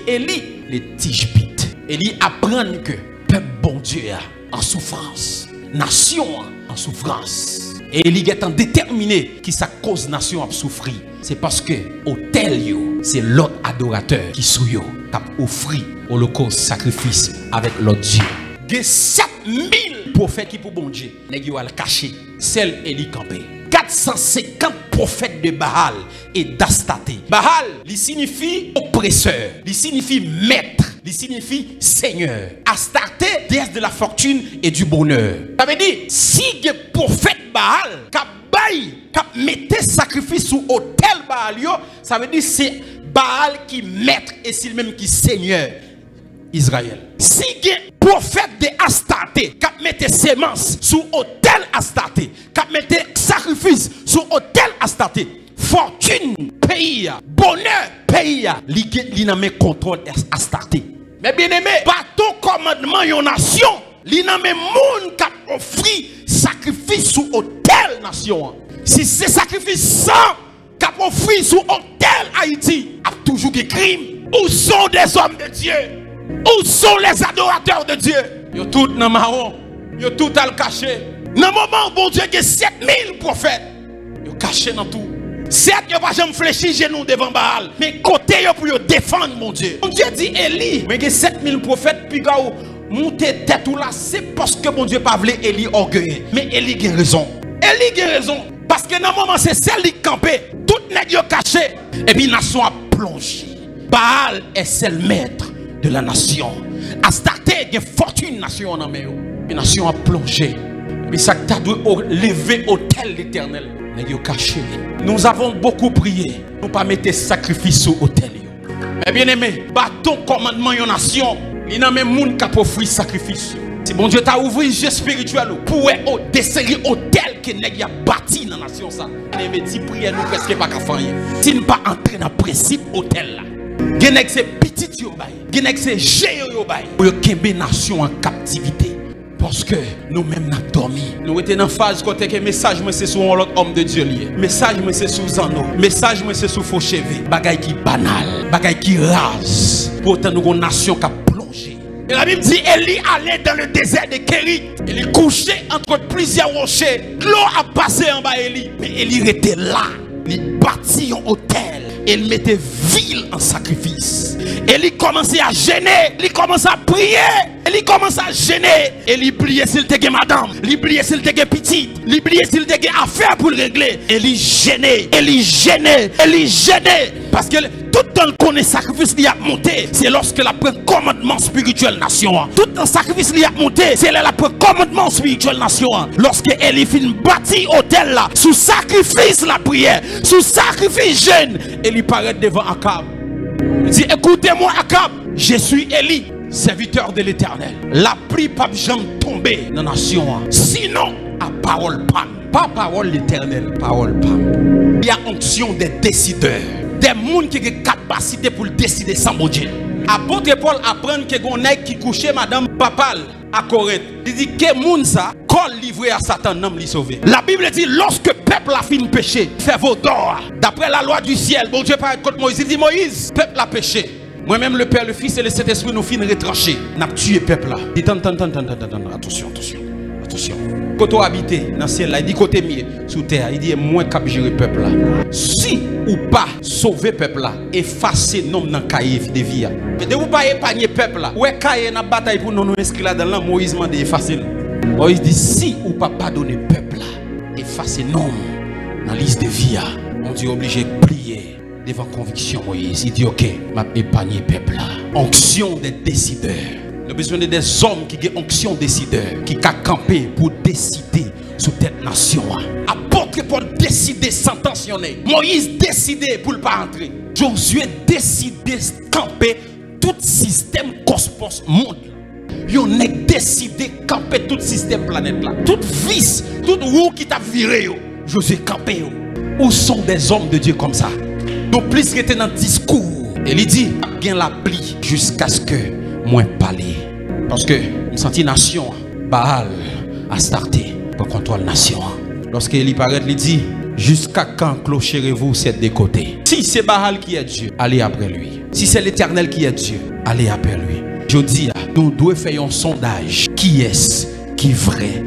Élie, les Tishbites. Élie apprend que peuple bon Dieu en souffrance, nation en souffrance. Et Élie est déterminé qui sa cause nation a souffri. C'est parce que autel c'est l'autre adorateur qui sou yo a offert holocauste sacrifice avec l'autre Dieu. Il y a 7000 prophètes qui pour bon Dieu. Nèg yo al caché, seul Élie campé. 450 prophètes de Baal et d'Astarté. Baal, il signifie oppresseur, il signifie maître, il signifie seigneur. Astarté, déesse de la fortune et du bonheur. Ça veut dire, si les prophètes Baal, qui mettent sacrifice sous autel Baal, ça veut dire c'est Baal qui maître et c'est lui-même qui seigneur Israël. Si les prophètes de Astarté, qui mettent semences sous autel Astarté, qui mettent sacrifice sous autel Astarté, fortune, pays, bonheur, pays, li nan men contrôle Astarté. Mais bien aimé, bateau commandement yon nation, li nan men moun qui offre sacrifice sous autel nation. Si c'est sacrifice sans qui offre sous autel Haïti, a toujours des crimes. Où sont des hommes de Dieu? Où sont les adorateurs de Dieu? Yo tout nan marron, yo tout al caché. Dans le moment où bon Dieu a 7000 prophètes, yo caché dans tout. Certes, yo pas jamais fléchi genou devant Baal, mais côté yo pour yo défendre mon Dieu. Mon Dieu dit Élie, mais il y a 7000 prophètes puis ga monter tête ou là, c'est parce que mon Dieu pas voulu Élie orgueilleux. Mais Élie a raison. Élie a raison parce que dans le moment c'est celle qui campé, tout nèg yo caché et puis nation a plongé. Baal est seul maître de la nation. Astarté a fortune nation en main. La nation a plongé. Mais ça t'a dû lever autel l'Éternel. Caché. Nous avons beaucoup prié. Nous pas mettre sacrifice au autel. Mais bien aimé, bâton commandement yon nation. Il n'y a même moun qui a offert sacrifice. Si bon Dieu t'a ouvert les yeux spirituels pour desserrer autel que nèg a bâti dans la nation ça. Bien aimé, si prière nous presque pas qu'à faire. Si nous pas entrer dans le principe autel là. Genek c'est petit yo bay. Genek c'est géant yo bay. Pour yo kembe nation en captivité. Parce que nous-mêmes nous avons dormi. Nous étions dans la phase côté que message c'est sur un autre homme de Dieu lié. Message c'est sur Zano. Message c'est sur Fauchevé. Bagay qui banal, bagay qui rase. Pourtant nous avons une nation qui a plongé. Et la Bible dit Élie allait dans le désert de Kérit. Il est couché entre plusieurs rochers. L'eau a passé en bas Élie. Mais Élie était là. Il bâtit un hôtel. Il mettait ville en sacrifice. Élie commençait à gêner. Il commençait à prier. Il commence à gêner. Et il pliait s'il te gagne madame. Il pliait s'il te gagne petite. Il pliait s'il te gagne affaire pour le régler. Et il gênait. Il gênait. Il gênait. Parce que tout le temps qu'on est sacrifice il a monté, c'est lorsque la prend commandement spirituel nation. Tout le sacrifice il a monté, c'est la prend commandement spirituel nation. Lorsque Élie fin bâti hôtel là, sous sacrifice la prière, sous sacrifice jeûne, Élie paraît devant Akab. Il dit écoutez-moi Akab, je suis Élie, serviteur de l'Éternel. La pluie pas jamais tomber dans la nation. Sinon, à parole pas. Pas parole l'Éternel, parole pas. Il y a onction des décideurs. Des gens qui ont des capacités pour décider sans bon Dieu. Apôtre Paul apprend que gonèg qui couchait madame Papal à Corinthe. Il dit que moun ça col livré à Satan n'a li sauvé. La Bible dit lorsque peuple a fini péché, fait vos dors. D'après la loi du ciel, bon Dieu parle contre Moïse, il dit Moïse, peuple a péché. Moi-même le Père, le Fils et le Saint-Esprit nous finissent retranchés. N'a tué peuple là. Il dit attention. Quand on habite dans le ciel là, il dit côté mieux sous terre, il dit moins cap gérer peuple là. Si ou pas sauver peuple là, effacer nom dans cahier de vie. Mais de vous pas épargner peuple là. Ouais cahier dans bataille pour nous inscrire là dans là Moïse m'a dit effacer. Moïse dit si ou pas pardonner peuple là, effacer nom dans liste de vie. On dit obligé de plier devant conviction Moïse. Il dit OK, m'a épargner peuple là. Onction des décideurs. Nous avons besoin des hommes qui ont onction décideur, qui ont campé pour décider sur cette nation. Apôtre Paul décidé sententionner. Moïse décidé pour ne pas entrer. Josué décidé de camper tout système cosmos monde. Yon est décidé de camper tout système planète là. Tout vice, tout roue qui t'a viré. Josué campé. Où sont des hommes de Dieu comme ça? Donc plus que dans le discours. Et il dit, bien la pluie jusqu'à ce que moins parler. Parce que nous senti nation Baal Astarté pour contrôler nation. Lorsque il paraît, il dit jusqu'à quand clocherez-vous cette des côtés? Si c'est Baal qui est Dieu, allez après lui. Si c'est l'Éternel qui est Dieu, allez après lui. Je dis, nous devons faire un sondage. Qui est-ce qui est vrai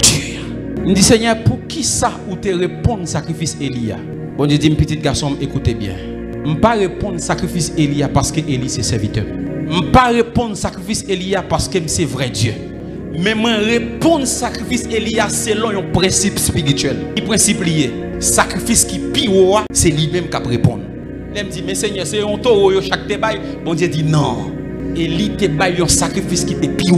Dieu? Je dis, Seigneur, pour qui ça ou te répondre sacrifice Elia? Bon Dieu dit, petit garçon, écoutez bien. Je ne vais pas répondre sacrifice Elia parce que Élie c'est serviteur. Je ne vais pas répondre sacrifice Elia parce que c'est vrai Dieu. Mais je répondre sacrifice Elia selon un principe spirituel. Le principe lié. Sacrifice qui pire, c'est lui-même qui répond. Il me dit, mais Seigneur, c'est un taureau chaque débat. Bon Dieu dit non. Élie te baille un sacrifice qui est pire,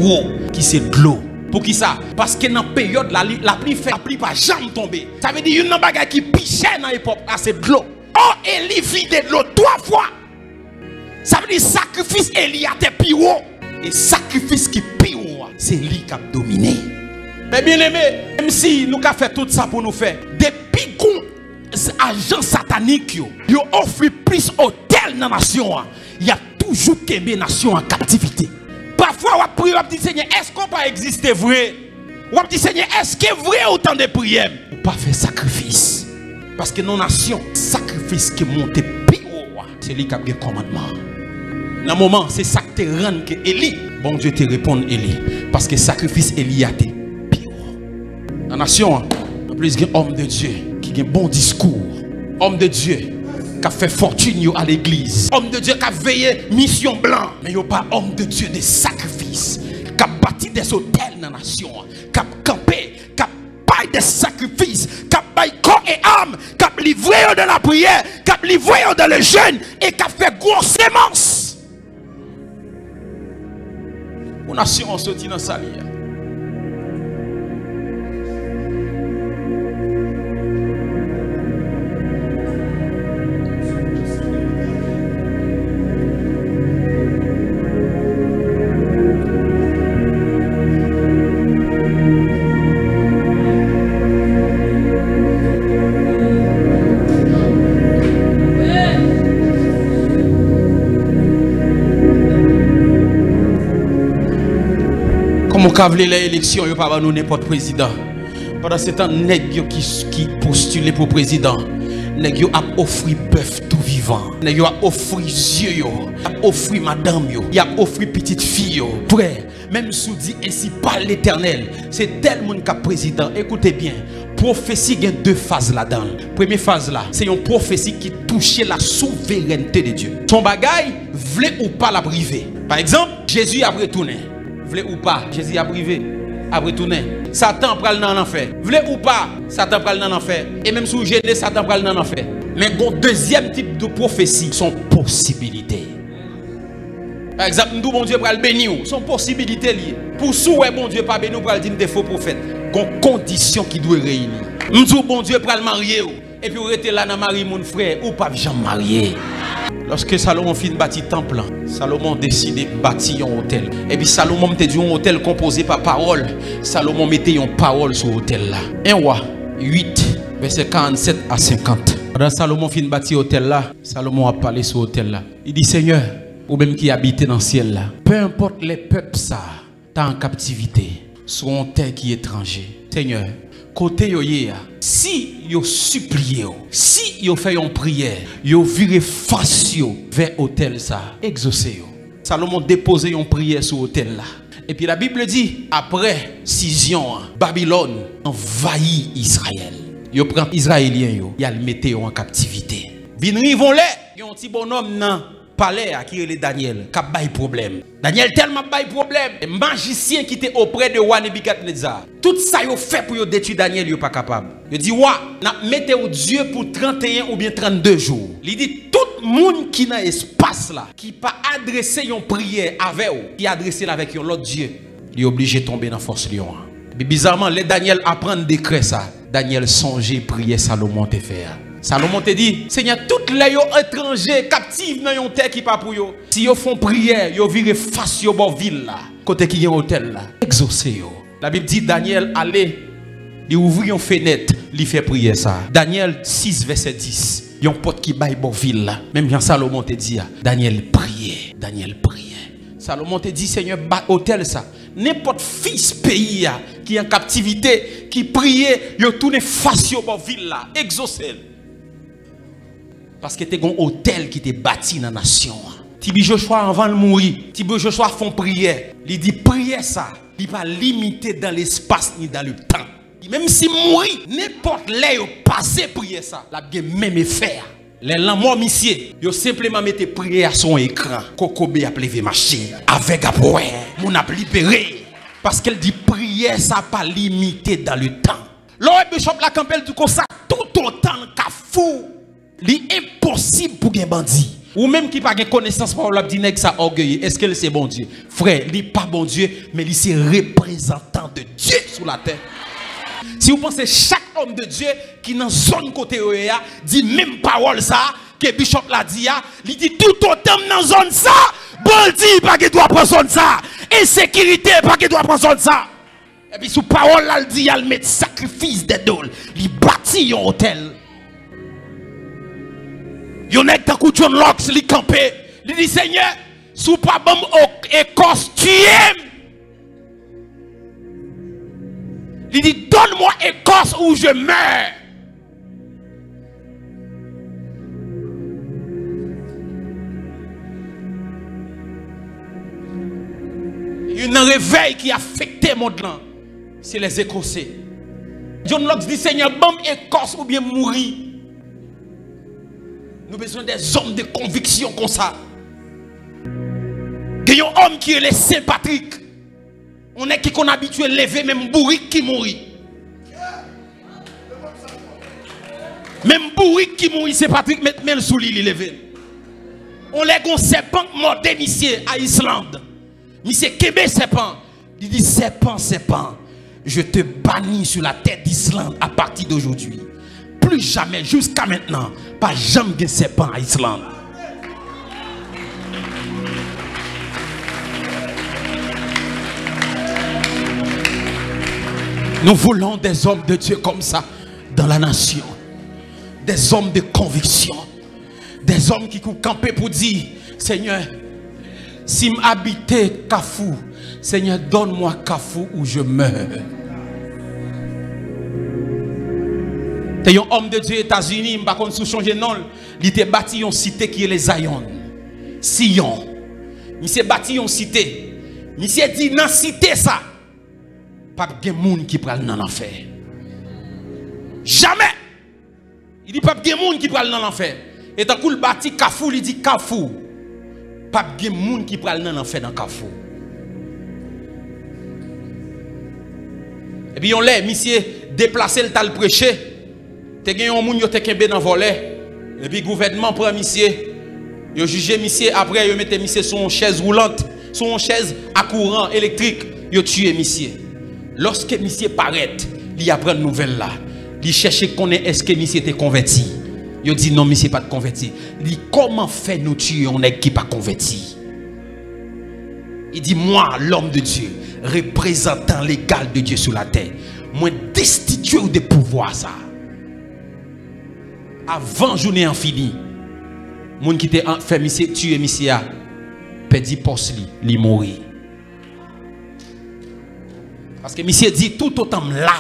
qui c'est de l'eau. Pour qui ça? Parce que dans la période, la pluie fait, la pluie pas jamais tomber. Ça veut dire une bagaille qui pichait dans l'époque, c'est de l'eau. Oh, Élie vide de l'eau 3 fois. Ça veut dire sacrifice Élie a te pire. Et sacrifice qui pire, c'est lui qui a dominé. Mais bien aimé, même si nous avons fait tout ça pour nous faire, depuis qu'on agents sataniques, ils offrent plus hôtel dans la nation. Il y a toujours qu'aimer la nation en captivité. Parfois, on prie, on dit Seigneur, est-ce qu'on peut exister vrai? On dit Seigneur, est-ce qu'il est vrai autant de prières? On pas faire sacrifice. Parce que nos nations, sacrifice qui monte pire, c'est lui qui a le commandement. Dans le moment, c'est ça qui te rend que Élie, bon Dieu te répond Élie. Parce que sacrifice Élie a été pire. Dans la nation, en plus, il y a un homme de Dieu qui a un bon discours. Homme de Dieu qui a fait fortune à l'église. Homme de Dieu qui a veillé mission blanc. Mais il n'y a pas homme de Dieu de sacrifice. Qui a bâti des hôtels dans la nation. Qui a campé. Qui a baillé des sacrifices. Qui a baillé corps et âme. Qui a livré dans la prière. Qui a livré dans le jeûne. Et qui a fait grosse sémence. Mon nation en sorti dans sa vie. Quand les élections, il n'y a pas n'importe président. Pendant ce temps, nèg qui postulent pour président, nèg a offert bœuf tout vivant. Nèg a offert yeux, a offert madame, il a offert petite fille. Frère, même si dit ainsi par l'Éternel, c'est tel monde qui a président. Écoutez bien, prophétie, il y a 2 phases là-dedans. Première phase là, c'est une prophétie qui touchait la souveraineté de Dieu. Son bagaille, voulait ou pas la priver. Par exemple, Jésus a retourné. Vle ou pas, Jésus a privé, a retourné. Satan pral dans l'enfer. Vle ou pas, Satan pral dans l'enfer. Et même sous gêné, Satan pral dans l'enfer. Mais le deuxième type de prophétie, sont possibilités. Par exemple, nous bon Dieu pral bénir, sont possibilités liées. Pour souhait bon Dieu pas bénir, pral dire des faux prophètes. Gon condition qui doit réunir. Nous bon Dieu pral marier et puis vous restez là dans mari mon frère ou pas jamais marié. Lorsque Salomon fit bâtir temple, Salomon décidé de bâtir un hôtel. Et puis Salomon mettait un hôtel composé par parole. Salomon mettait une parole sur l'hôtel là. 1 roi 8, verset 47 à 50. Quand Salomon fit bâtir hôtel là, Salomon a parlé sur l'hôtel là. Il dit Seigneur, ou même qui habite dans le ciel là, peu importe les peuples ça, t'as en captivité, sur un terre qui est étranger. Seigneur, côté yo yé, si yo supplié, si yo fait une prière, yo viré face vers hôtel ça, exaucé yo. Salomon déposé une prière sur hôtel là. Et puis la Bible dit, après scission, Babylone envahit Israël. Yo prend Israélien yo, y a le metté en captivité. Binri vont les, yon petit bonhomme nan palais à qui est Daniel, qui a bail problème. Daniel tellement bail problème. Les magiciens qui étaient auprès de roi Nebuchadnezzar. Tout ça yo fait pour détruire Daniel, yo pas capable. Il dit wa, n'a mettez au Dieu pour 31 ou bien 32 jours. Il dit tout monde qui dans espace là, qui pas adresser une prière avec ou, qui adresser avec un autre Dieu, il est obligé de tomber dans force lion. Mais bizarrement, les Daniel apprennent décret ça. Daniel songeait prier Salomon te faire. Salomon te dit, Seigneur, toutes les étrangers captifs dans une terre qui pas pour eux. Si ils font prière, ils virent face au bon ville là, côté qui y a un hôtel là, exaucé yo. La Bible dit Daniel allait, il ouvrit une fenêtre, il fait prier ça. Daniel 6 verset 10. Il y a un pote qui baille bon ville là. Même Jean Salomon te dit, Daniel priait, Daniel priait. Salomon te dit, Seigneur, bat hôtel ça. N'importe fils pays qui est en captivité, qui priait, il tourne face au bon ville là, exaucé. Parce que tu as un hôtel qui t'est bâti dans la nation. Tibi Joshua avant de mourir, Tibi Joshua font prière. Il dit prière ça, il pas limité dans l'espace ni dans le temps. Même si mourir, n'importe là où passer prière ça, la bien même effet. Les lamours monsieur, yo simplement mettez prière à son écran. Kokobe a levé machine avec après, mon a libéré parce qu'elle dit prière ça pas limité dans le temps. L'autre bishop la campelle du comme ça tout autant qu'a fou. C'est impossible pour un bandit. Ou même qui n'a pas de connaissance pour la dit ça orgueilleux. Est-ce que c'est bon Dieu? Frère, il n'est pas bon Dieu, mais il c'est représentant de Dieu sur la terre. Si vous pensez chaque homme de Dieu qui dans zone côté dit même parole ça que bishop l'a dit, il dit tout autant dans zone ça, bandit pas qu'il doit prendre zone ça, insécurité pas qu'il doit prendre zone ça. Et puis sous parole là il dit il met sacrifice des dôles, il bâtit un hôtel. Yon est dans John Locke, il campé. Il dit Seigneur, sous pas bon écorce tu aimes. Il dit donne-moi écorce ou je meurs. Il y a un réveil qui a affecté mon monde. C'est les Écossais. John Locke dit Seigneur, bon écorce ou bien mourir. Nous avons besoin des hommes de conviction comme ça. Il y a un homme qui est le Saint Patrick. On est qui qu'on habitué à lever même bourrique qui mourit. Même bourrique qui mourit, Saint Patrick met même sous l'île levé. On est un serpent mort monsieur à Islande. Monsieur Québec serpent. Il dit serpent, serpent. Je te bannis sur la terre d'Islande à partir d'aujourd'hui. Plus jamais, jusqu'à maintenant, pas jamais de serpent à Islande. Nous voulons des hommes de Dieu comme ça dans la nation. Des hommes de conviction. Des hommes qui courent camper pour dire, Seigneur, si m'habiter Kafou, Seigneur, donne-moi Kafou où je meurs. C'est un homme de Dieu aux États-Unis, par contre, sous changer de nom, il était bâti une cité qui est les Zion. Sion. Il s'est bâti une cité. Il s'est dit, dans la cité, ça, pas de monde qui prend dans l'enfer. Jamais. Il dit, pas de monde qui prend dans l'enfer. Et tant qu'il bâti Kafou, il dit Kafou. Pas de monde qui prend dans l'enfer dans Kafou. Et puis, on l'a, monsieur, déplacé le tal prêcher. Te gen yon moun yo te kembe dans volet et puis gouvernement prend monsieur yo jugé monsieur après yo mette monsieur sur une chaise roulante sur une chaise à courant électrique yo tué monsieur lorsque monsieur paraît il apprend nouvelle là il cherche connaît est-ce que monsieur était converti yo dit non monsieur pas de converti il dit comment fait nous tuer on est qui pas converti il dit moi l'homme de Dieu représentant l'égal de Dieu sur la terre moi destitué de pouvoir ça. Avant journée en fini, moun qui te fait monsieur tuer monsieur a perdu poste li mourir. Parce que monsieur dit tout autant là.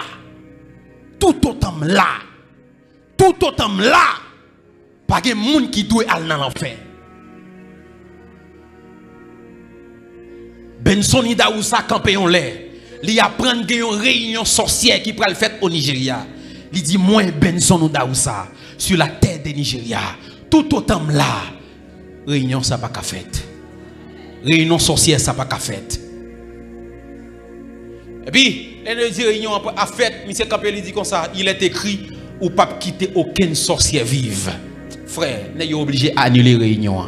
Tout autant là. Tout autant là. Pas de moun qui doit aller dans l'enfer. Benson Idaoussa campé en l'air. Li apprend une réunion sorcière qui pral fait au Nigeria. Il dit moi Benson Idaoussa sur la terre de Nigeria, tout autant là, réunion ça pas qu'à fait. Réunion sorcière ça pas qu'à fait. Et puis, elle dit réunion à fait, monsieur Campbell dit comme ça, il est écrit ou pas quitter aucune sorcière vive. Frère, n'est obligé à annuler réunion.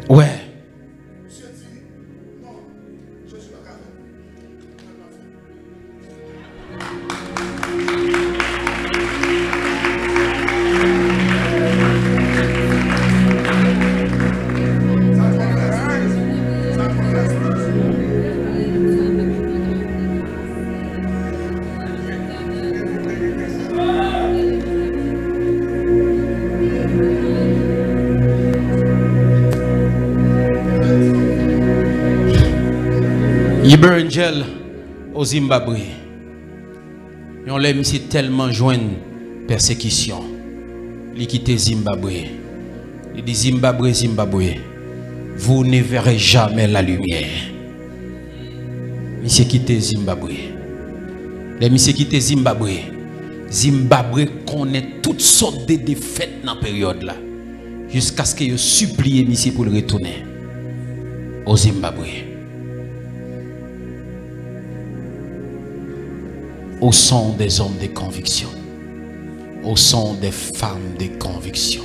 Ouais. Liber Angel au Zimbabwe. On l'aime si tellement joindre persécution. Il quitte Zimbabwe. Il dit Zimbabwe, Zimbabwe, vous ne verrez jamais la lumière. Monsieur quitte Zimbabwe. Les monsieur quitte Zimbabwe. Zimbabwe connaît toutes sortes de défaites dans la période là. Jusqu'à ce que vous suppliez monsieur pour le retourner au Zimbabwe. Au son des hommes de conviction. Au son des femmes de conviction.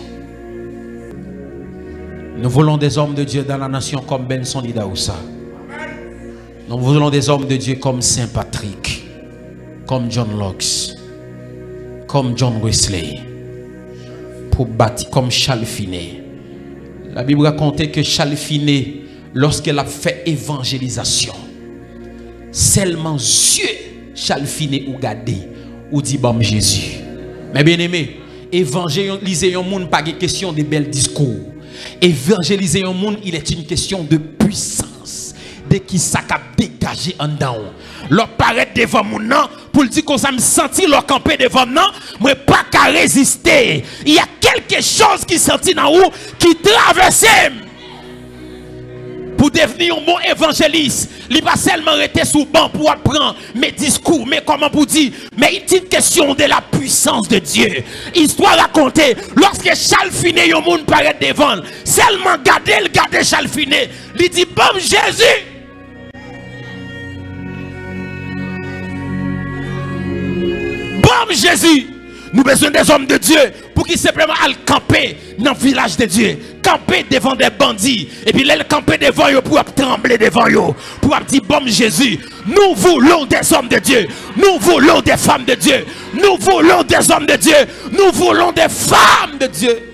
Nous voulons des hommes de Dieu dans la nation comme Benson Idaoussa. Nous voulons des hommes de Dieu comme Saint Patrick, comme John Locke, comme John Wesley, pour bâtir comme Charles Finney. La Bible raconte que Charles Finney, lorsqu'elle a fait évangélisation, seulement Dieu Charles Finney ou gardé ou dit bon Jésus. Mais bien aimé, évangéliser un monde pas une question de bel discours. Évangéliser un monde, il est une question de puissance, de qui ça cap dégager en dedans. Leur paraît devant mon nom pour dire qu'on ça me sentit leur camper devant moi, moi pas qu'à résister. Il y a quelque chose qui sentit dans vous qui traverse. Pour devenir un bon évangéliste, il va pas seulement rester sous banc pour apprendre mes discours, mais comment pour dire, mais il est une question de la puissance de Dieu. Histoire racontée, lorsque Charles Finney, un monde paraît devant, seulement garder Charles Finney, il dit, bon Jésus. Bon Jésus. Nous avons besoin des hommes de Dieu pour qu'ils simplement aillent camper dans le village de Dieu. Camper devant des bandits. Et puis les camper devant eux pour trembler devant eux. Pour dire bon Jésus, nous voulons des hommes de Dieu. Nous voulons des femmes de Dieu. Nous voulons des hommes de Dieu. Nous voulons des femmes de Dieu.